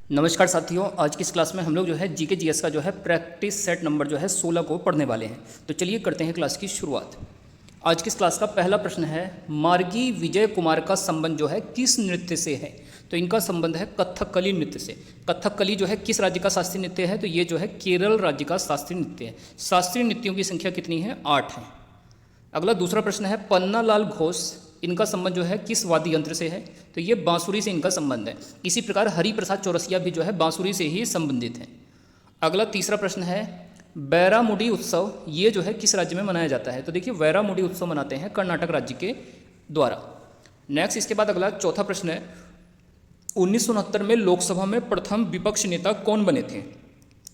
नमस्कार साथियों, आज की इस क्लास में हम लोग जो है जीके जीएस का जो है प्रैक्टिस सेट नंबर जो है 16 को पढ़ने वाले हैं। तो चलिए करते हैं क्लास की शुरुआत। आज की इस क्लास का पहला प्रश्न है, मार्गी विजय कुमार का संबंध जो है किस नृत्य से है? तो इनका संबंध है कथकली नृत्य से। कथकली जो है किस राज्य का शास्त्रीय नृत्य है? तो ये जो है केरल राज्य का शास्त्रीय नृत्य है। शास्त्रीय नृत्यों की संख्या कितनी है? 8 है। अगला दूसरा प्रश्न है, पन्नालाल घोष इनका संबंध जो है किस वाद्य यंत्र से है? तो ये बांसुरी से इनका संबंध है। इसी प्रकार हरिप्रसाद चौरसिया भी जो है बांसुरी से ही संबंधित हैं। अगला तीसरा प्रश्न है, बैरामुडी उत्सव ये जो है किस राज्य में मनाया जाता है? तो देखिए बैरामुडी उत्सव मनाते हैं कर्नाटक राज्य के द्वारा। नेक्स्ट इसके बाद अगला चौथा प्रश्न है, 1969 में लोकसभा में प्रथम विपक्ष नेता कौन बने थे?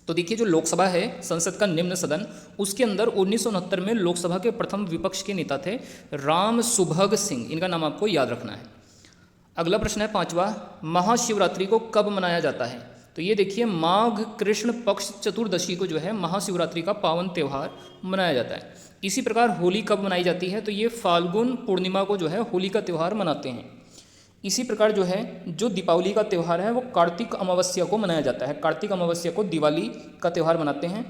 तो देखिए जो लोकसभा है संसद का निम्न सदन, उसके अंदर 1969 में लोकसभा के प्रथम विपक्ष के नेता थे राम सुभग सिंह। इनका नाम आपको याद रखना है। अगला प्रश्न है पांचवा, महाशिवरात्रि को कब मनाया जाता है? तो ये देखिए माघ कृष्ण पक्ष चतुर्दशी को जो है महाशिवरात्रि का पावन त्यौहार मनाया जाता है। इसी प्रकार होली कब मनाई जाती है? तो ये फाल्गुन पूर्णिमा को जो है होली का त्यौहार मनाते हैं। इसी प्रकार जो है जो दीपावली का त्यौहार है वो कार्तिक अमावस्या को मनाया जाता है। कार्तिक अमावस्या को दिवाली का त्यौहार मनाते हैं।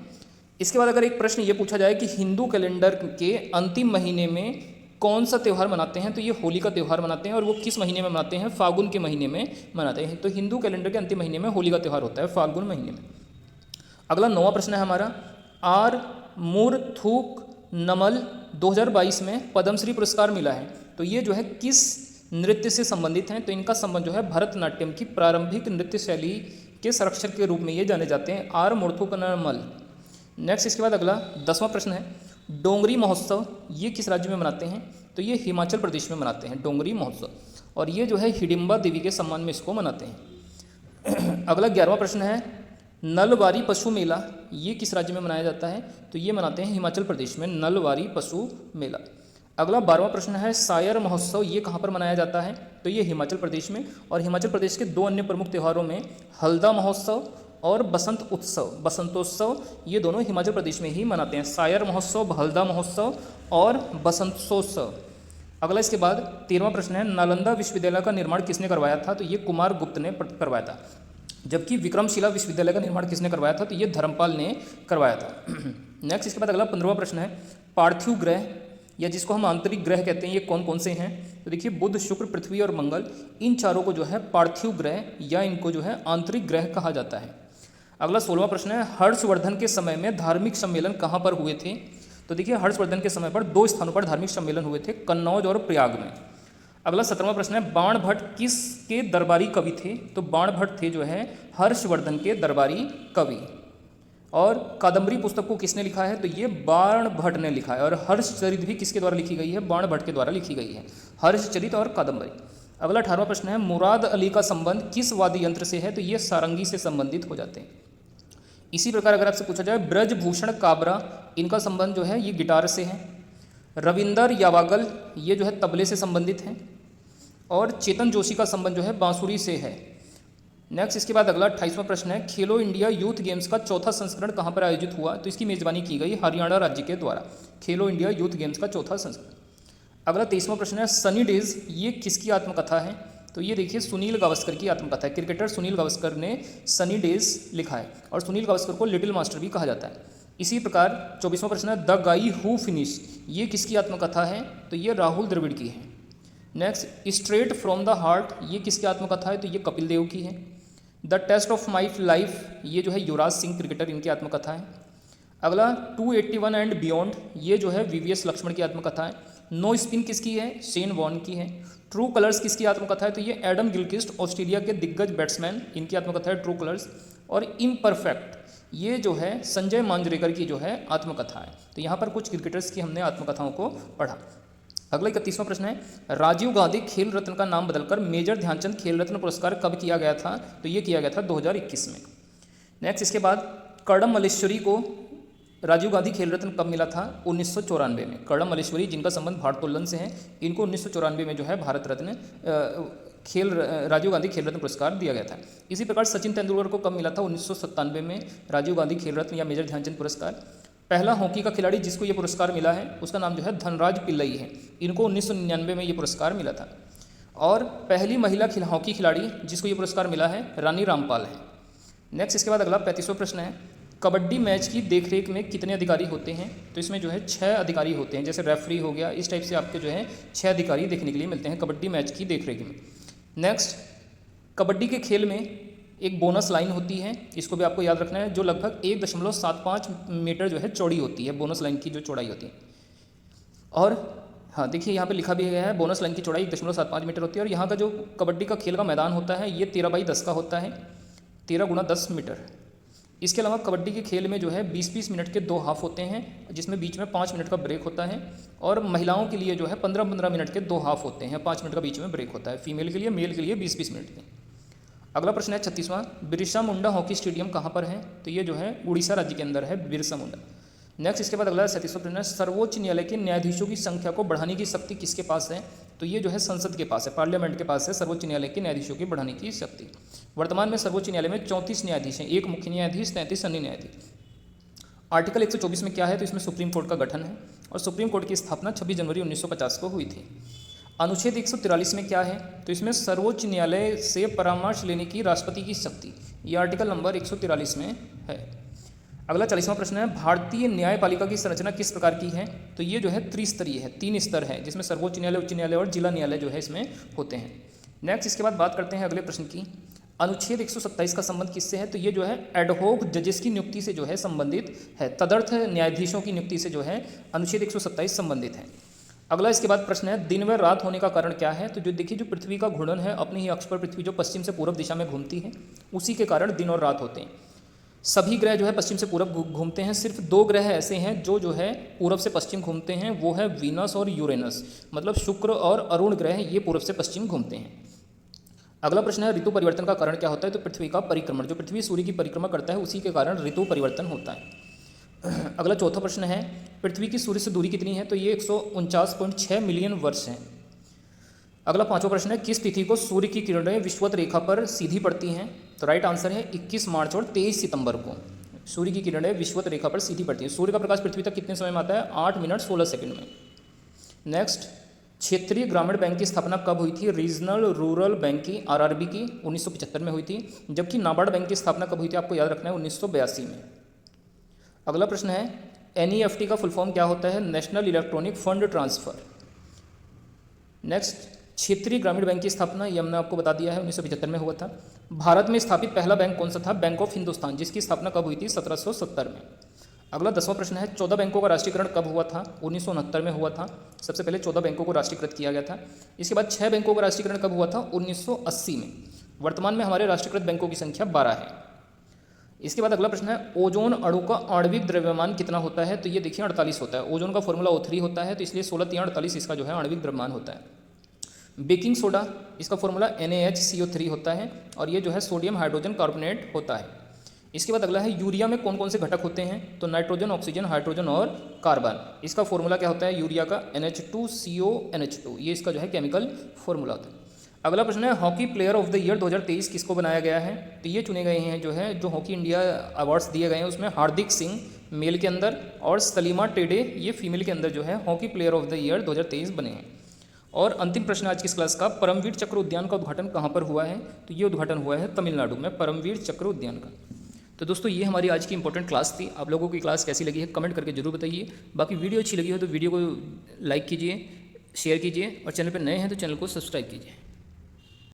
इसके बाद अगर एक प्रश्न ये पूछा जाए कि हिंदू कैलेंडर के अंतिम महीने में कौन सा त्यौहार मनाते हैं? तो ये होली का त्यौहार मनाते हैं। और वो किस महीने में मनाते हैं? फाल्गुन के महीने में मनाते हैं। तो हिंदू कैलेंडर के अंतिम महीने में होली का त्यौहार होता है, फाल्गुन महीने में। अगला 9वां प्रश्न है हमारा, आर मुरथुक नमल 2022 में पद्मश्री पुरस्कार मिला है। तो ये जो है किस नृत्य से संबंधित हैं? तो इनका संबंध जो है भरतनाट्यम की प्रारंभिक नृत्य शैली के संरक्षक के रूप में ये जाने जाते हैं, आर मुरथुकनमल। नेक्स्ट इसके बाद अगला 10वां प्रश्न है, डोंगरी महोत्सव ये किस राज्य में मनाते हैं? तो ये हिमाचल प्रदेश में मनाते हैं डोंगरी महोत्सव। और ये जो है हिडिंबा देवी के सम्मान में इसको मनाते हैं। अगला 11वां प्रश्न है, नलवारी पशु मेला ये किस राज्य में मनाया जाता है? तो ये मनाते हैं हिमाचल प्रदेश में नलवारी पशु मेला। अगला 12वां प्रश्न है, सायर महोत्सव ये कहाँ पर मनाया जाता है? तो ये हिमाचल प्रदेश में। और हिमाचल प्रदेश के दो अन्य प्रमुख त्योहारों में हल्दा महोत्सव और बसंत उत्सव, बसंतोत्सव ये दोनों हिमाचल प्रदेश में ही मनाते हैं। सायर महोत्सव, हल्दा महोत्सव और बसंतोत्सव। अगला इसके बाद 13वां प्रश्न है, नालंदा विश्वविद्यालय का निर्माण किसने करवाया था? तो ये कुमार गुप्त ने करवाया था। जबकि विक्रमशिला विश्वविद्यालय का निर्माण किसने करवाया था? तो ये धर्मपाल ने करवाया था। नेक्स्ट इसके बाद अगला 15वां प्रश्न है, पार्थिव ग्रह या जिसको हम आंतरिक ग्रह कहते हैं ये कौन कौन से हैं? तो देखिए बुध, शुक्र, पृथ्वी और मंगल, इन चारों को जो है पार्थिव ग्रह या इनको जो है आंतरिक ग्रह कहा जाता है। अगला 16वां प्रश्न है, हर्षवर्धन के समय में धार्मिक सम्मेलन कहाँ पर हुए थे? तो देखिए हर्षवर्धन के समय पर 2 स्थानों पर धार्मिक सम्मेलन हुए थे, कन्नौज और प्रयाग में। अगला 17वां प्रश्न है, बाण भट्ट किसके दरबारी कवि थे? तो बाण भट्ट थे जो है हर्षवर्धन के दरबारी कवि। और कादम्बरी पुस्तक को किसने लिखा है? तो ये बाण भट्ट ने लिखा है। और हर्षचरित भी किसके द्वारा लिखी गई है? बाण भट्ट के द्वारा लिखी गई है, हर्षचरित और कादम्बरी। अगला 18वां प्रश्न है, मुराद अली का संबंध किस वाद्य यंत्र से है? तो ये सारंगी से संबंधित हो जाते हैं। इसी प्रकार अगर आपसे पूछा जाए, ब्रजभूषण काबरा इनका संबंध जो है ये गिटार से है। रविंदर यावागल ये जो है तबले से संबंधित हैं। और चेतन जोशी का संबंध जो है बांसुरी से है। नेक्स्ट इसके बाद अगला 28वां प्रश्न है, खेलो इंडिया यूथ गेम्स का चौथा संस्करण कहाँ पर आयोजित हुआ? तो इसकी मेजबानी की गई हरियाणा राज्य के द्वारा, खेलो इंडिया यूथ गेम्स का चौथा संस्करण। अगला 23वां प्रश्न है, सनी डेज ये किसकी आत्मकथा है? तो ये देखिए सुनील गावस्कर की आत्मकथा है। क्रिकेटर सुनील गावस्कर ने सनी डेज लिखा है। और सुनील गावस्कर को लिटिल मास्टर भी कहा जाता है। इसी प्रकार 24वां प्रश्न है, द गाई हु फिनिश ये किसकी आत्मकथा है? तो ये राहुल द्रविड़ की है। Next straight from the heart ये किसकी आत्मकथा है? तो ये कपिल देव की है। The test of my life ये जो है युवराज सिंह क्रिकेटर इनकी आत्मकथा है। अगला 281 एंड बियॉन्ड ये जो है वीवीएस लक्ष्मण की आत्मकथा है। नो स्पिन किसकी है? शेन वॉर्न की है। ट्रू कलर्स किसकी आत्मकथा है? तो ये एडम गिलक्रिस्ट ऑस्ट्रेलिया के दिग्गज बैट्समैन इनकी आत्मकथा है ट्रू कलर्स। और इम्परफेक्ट ये जो है संजय मांजरेकर की जो है आत्मकथा है। तो यहाँ पर कुछ क्रिकेटर्स की हमने आत्मकथाओं को पढ़ा। अगला 31वां प्रश्न है, राजीव गांधी खेल रत्न का नाम बदलकर मेजर ध्यानचंद खेल रत्न पुरस्कार कब किया गया था? तो ये किया गया था 2021 में। नेक्स्ट इसके बाद कर्णम मल्लेश्वरी को राजीव गांधी खेल रत्न कब मिला था? 1994 में। कर्णम मल्लेश्वरी जिनका संबंध भारोत्तोलन से है, इनको 1994 में जो है भारत रत्न राजीव गांधी खेल रत्न पुरस्कार दिया गया था। इसी प्रकार सचिन तेंदुलकर को कब मिला था? 1997 में राजीव गांधी खेल रत्न या मेजर ध्यानचंद पुरस्कार। पहला हॉकी का खिलाड़ी जिसको ये पुरस्कार मिला है उसका नाम जो है धनराज पिल्लई है। इनको 1999 में ये पुरस्कार मिला था। और पहली महिला हॉकी खिलाड़ी जिसको ये पुरस्कार मिला है रानी रामपाल है। नेक्स्ट इसके बाद अगला 35वां प्रश्न है, कबड्डी मैच की देखरेख में कितने अधिकारी होते हैं? तो इसमें जो है 6 अधिकारी होते हैं, जैसे रेफरी हो गया, इस टाइप से आपके जो है 6 अधिकारी देखने के लिए मिलते हैं कबड्डी मैच की देखरेख में। नेक्स्ट, कबड्डी के खेल में एक बोनस लाइन होती है, इसको भी आपको याद रखना है, जो लगभग 1.75 मीटर जो है चौड़ी होती है, बोनस लाइन की जो चौड़ाई होती है। और हाँ देखिए यहाँ पे लिखा भी गया है, बोनस लाइन की चौड़ाई 1.75 मीटर होती है। और यहाँ का जो कबड्डी का खेल का मैदान होता है ये 13x10 का होता है, 13x10 मीटर। इसके अलावा कबड्डी के खेल में जो है 20-20 मिनट के 2 हाफ होते हैं, जिसमें बीच में 5 मिनट का ब्रेक होता है। और महिलाओं के लिए जो है 15-15 मिनट के 2 हाफ होते हैं, 5 मिनट का बीच में ब्रेक होता है फीमेल के लिए, मेल के लिए 20-20 मिनट के। अगला प्रश्न है 36वां, बिरसा मुंडा हॉकी स्टेडियम कहाँ पर है? तो ये जो है उड़ीसा राज्य के अंदर है बिरसा मुंडा। नेक्स्ट इसके बाद अगला 37वां प्रश्न है, सर्वोच्च न्यायालय के न्यायाधीशों की संख्या को बढ़ाने की शक्ति किसके पास है? तो ये जो है संसद के पास है, पार्लियामेंट के पास है सर्वोच्च न्यायालय के न्यायाधीशों की बढ़ाने की शक्ति। वर्तमान में सर्वोच्च न्यायालय में 34 न्यायाधीश हैं, 1 मुख्य न्यायाधीश, 33 अन्य न्यायाधीश। आर्टिकल 124 में क्या है? तो इसमें सुप्रीम कोर्ट का गठन है, और सुप्रीम कोर्ट की स्थापना 26 जनवरी 1950 को हुई थी। अनुच्छेद 143 में क्या है? तो इसमें सर्वोच्च न्यायालय से परामर्श लेने की राष्ट्रपति की शक्ति, ये आर्टिकल नंबर 143 में है। अगला 40वां प्रश्न है, भारतीय न्यायपालिका की संरचना किस प्रकार की है? तो ये जो है त्रिस्तरीय है, 3 स्तर है, जिसमें सर्वोच्च न्यायालय, उच्च न्यायालय और जिला न्यायालय जो है इसमें होते हैं। नेक्स्ट इसके बाद बात करते हैं अगले प्रश्न की, अनुच्छेद 127 का संबंध किससे है? तो ये जो है एडहोक जजेस की नियुक्ति से जो है संबंधित है, तदर्थ न्यायाधीशों की नियुक्ति से जो है अनुच्छेद 127 संबंधित है। अगला इसके बाद प्रश्न है, दिन व रात होने का कारण क्या है? तो जो देखिए, जो पृथ्वी का घूर्णन है, अपने ही अक्ष पर पृथ्वी जो पश्चिम से पूर्व दिशा में घूमती है, उसी के कारण दिन और रात होते हैं। सभी ग्रह जो है पश्चिम से पूरब घूमते हैं, सिर्फ 2 ग्रह ऐसे हैं जो है पूरब से पश्चिम घूमते हैं, वो है वीनस और यूरेनस, मतलब शुक्र और अरुण ग्रह ये पूरब से पश्चिम घूमते हैं। अगला प्रश्न है, ऋतु परिवर्तन का कारण क्या होता है? तो पृथ्वी का परिक्रमण, जो पृथ्वी सूर्य की परिक्रमा करता है उसी के कारण ऋतु परिवर्तन होता है। अगला चौथा प्रश्न है, पृथ्वी की सूर्य से दूरी कितनी है? तो ये 149.6 मिलियन वर्ष है। अगला 5वां प्रश्न है, किस तिथि को सूर्य की किरणें विषुवत रेखा पर सीधी पड़ती हैं? तो राइट आंसर है 21 मार्च और 23 सितंबर को सूर्य की किरणें विषुवत रेखा पर सीधी पड़ती हैं। सूर्य का प्रकाश पृथ्वी तक कितने समय में आता है? 8 मिनट 16 सेकंड में। नेक्स्ट, क्षेत्रीय ग्रामीण बैंक की स्थापना कब हुई थी? रीजनल रूरल बैंक की, RRB की 1975 में हुई थी, जबकि नाबार्ड बैंक की स्थापना कब हुई थी? आपको याद रखना है 1982 में। अगला प्रश्न है, NEFT का फुल फॉर्म क्या होता है? National electronic fund transfer. Next, क्षेत्रीय ग्रामीण बैंक की स्थापना ये हमने आपको बता दिया है, 1975 में हुआ था। भारत में स्थापित पहला बैंक कौन सा था? बैंक ऑफ हिंदुस्तान, जिसकी स्थापना कब हुई थी? 1770 में। अगला 10वां प्रश्न है, 14 बैंकों का राष्ट्रीयकरण कब हुआ था? 1969 में हुआ था, सबसे पहले 14 बैंकों को राष्ट्रीयकृत किया गया था। इसके बाद 6 बैंकों का राष्ट्रीयकरण कब हुआ था? 1980 में। वर्तमान में हमारे राष्ट्रीयकृत बैंकों की संख्या 12 है। इसके बाद अगला प्रश्न है, ओजोन अणु का आणविक द्रव्यमान कितना होता है? तो ये देखिए 48 होता है। ओजोन का फॉर्मूला O3 होता है, तो इसलिए 16×3=48 इसका जो है आणविक द्रव्यमान होता है। बेकिंग सोडा, इसका फॉर्मूला NaHCO3 होता है, और ये जो है सोडियम हाइड्रोजन कार्बोनेट होता है। इसके बाद अगला है, यूरिया में कौन कौन से घटक होते हैं? तो नाइट्रोजन, ऑक्सीजन, हाइड्रोजन और कार्बन। इसका फॉर्मूला क्या होता है यूरिया का? NH2CONH2, ये इसका जो है केमिकल फॉर्मूला होता है। अगला प्रश्न है, hockey player of the year 2023 किसको बनाया गया है? तो ये चुने गए हैं जो हॉकी इंडिया अवार्ड्स दिए गए हैं, उसमें हार्दिक सिंह मेल के अंदर और सलीमा टेडे ये फीमेल के अंदर जो है hockey player of the year 2023 बने हैं। और अंतिम प्रश्न आज की इस क्लास का, परमवीर चक्र उद्यान का उद्घाटन कहाँ पर हुआ है? तो ये उद्घाटन हुआ है तमिलनाडु में, परमवीर चक्र उद्यान का। तो दोस्तों ये हमारी आज की इंपॉर्टेंट क्लास थी। आप लोगों की क्लास कैसी लगी है कमेंट करके जरूर बताइए। बाकी वीडियो अच्छी लगी हो तो वीडियो को लाइक कीजिए, शेयर कीजिए, और चैनल पर नए हैं तो चैनल को सब्सक्राइब कीजिए।